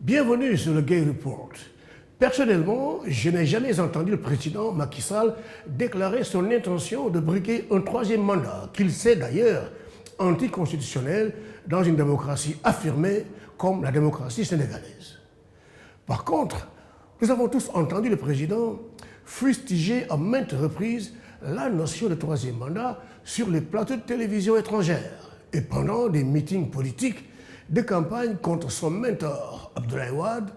Bienvenue sur le Gay Report. Personnellement, je n'ai jamais entendu le président Macky Sall déclarer son intention de briguer un troisième mandat, qu'il sait d'ailleurs anticonstitutionnel dans une démocratie affirmée comme la démocratie sénégalaise. Par contre, nous avons tous entendu le président fustiger à maintes reprises la notion de troisième mandat sur les plateaux de télévision étrangères et pendant des meetings politiques de campagne contre son mentor Abdoulaye Wade,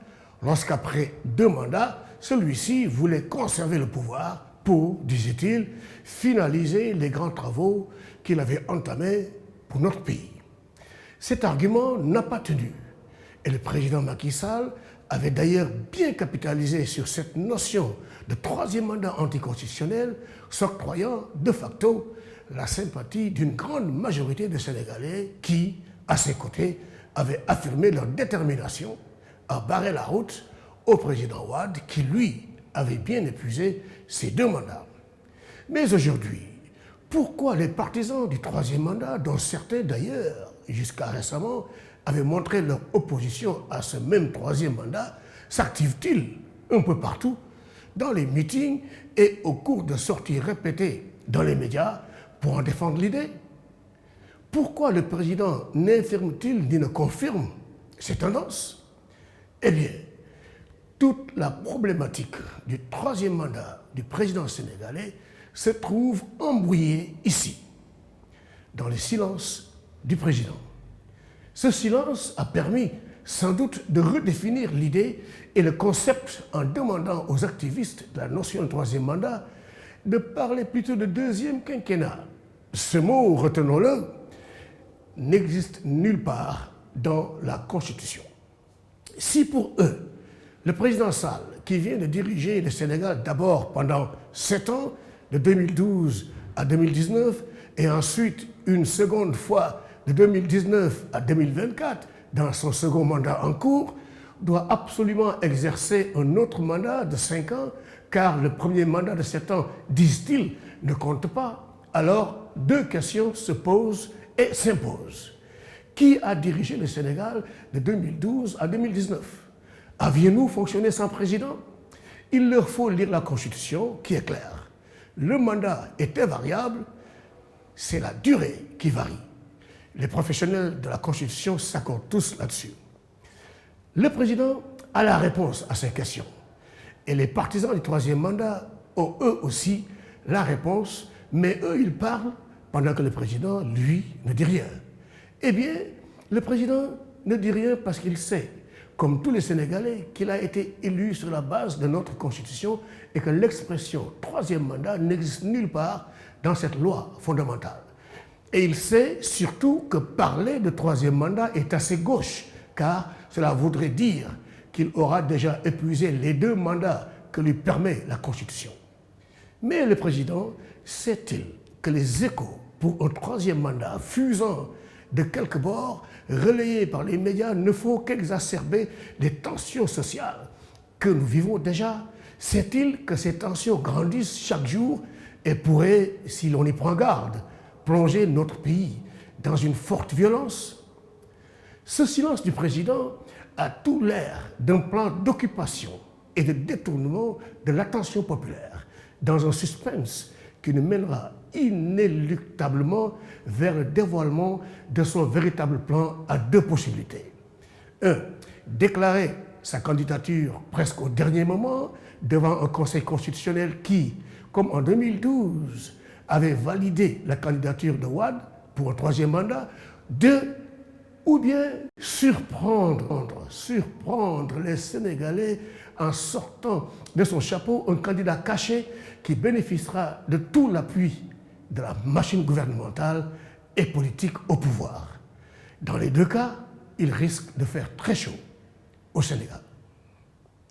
lorsqu'après 2 mandats, celui-ci voulait conserver le pouvoir pour, disait-il, finaliser les grands travaux qu'il avait entamés pour notre pays. Cet argument n'a pas tenu et le président Macky Sall avait d'ailleurs bien capitalisé sur cette notion de troisième mandat anticonstitutionnel, s'octroyant de facto la sympathie d'une grande majorité de Sénégalais qui, à ses côtés, avaient affirmé leur détermination à barrer la route au président Wade qui, lui, avait bien épuisé ses 2 mandats. Mais aujourd'hui, pourquoi les partisans du troisième mandat, dont certains d'ailleurs, jusqu'à récemment, avaient montré leur opposition à ce même troisième mandat, s'activent-ils un peu partout, dans les meetings et au cours de sorties répétées dans les médias pour en défendre l'idée? Pourquoi le président n'infirme-t-il ni ne confirme ces tendances? Eh bien, toute la problématique du troisième mandat du président sénégalais se trouve embrouillée ici, dans le silence du président. Ce silence a permis sans doute de redéfinir l'idée et le concept en demandant aux activistes de la notion de troisième mandat de parler plutôt de deuxième quinquennat. Ce mot, retenons-le, n'existe nulle part dans la Constitution. Si pour eux, le président Sall, qui vient de diriger le Sénégal d'abord pendant 7 ans, de 2012 à 2019, et ensuite une seconde fois de 2019 à 2024, dans son second mandat en cours, doit absolument exercer un autre mandat de 5 ans, car le premier mandat de 7 ans, disent-ils, ne compte pas. Alors, 2 questions se posent et s'imposent. Qui a dirigé le Sénégal de 2012 à 2019? Avions-nous fonctionné sans président? Il leur faut lire la Constitution qui est claire. Le mandat était variable, c'est la durée qui varie. Les professionnels de la Constitution s'accordent tous là-dessus. Le président a la réponse à ces questions. Et les partisans du troisième mandat ont eux aussi la réponse, mais eux, ils parlent pendant que le président, lui, ne dit rien. Eh bien, le président ne dit rien parce qu'il sait, comme tous les Sénégalais, qu'il a été élu sur la base de notre Constitution et que l'expression troisième mandat n'existe nulle part dans cette loi fondamentale. Et il sait surtout que parler de troisième mandat est assez gauche, car cela voudrait dire qu'il aura déjà épuisé les 2 mandats que lui permet la Constitution. Mais le président sait-il que les échos pour un troisième mandat fusant de quelque bord, relayés par les médias, ne font qu'exacerber les tensions sociales que nous vivons déjà? Sait-il que ces tensions grandissent chaque jour et pourraient, si l'on y prend garde, plonger notre pays dans une forte violence? Ce silence du président a tout l'air d'un plan d'occupation et de détournement de l'attention populaire, dans un suspense qui nous mènera inéluctablement vers le dévoilement de son véritable plan à 2 possibilités. 1. Déclarer sa candidature presque au dernier moment devant un conseil constitutionnel qui, comme en 2012, avait validé la candidature de Wade pour un troisième mandat. 2. Ou bien surprendre les Sénégalais en sortant de son chapeau un candidat caché qui bénéficiera de tout l'appui de la machine gouvernementale et politique au pouvoir. Dans les 2 cas, il risque de faire très chaud au Sénégal.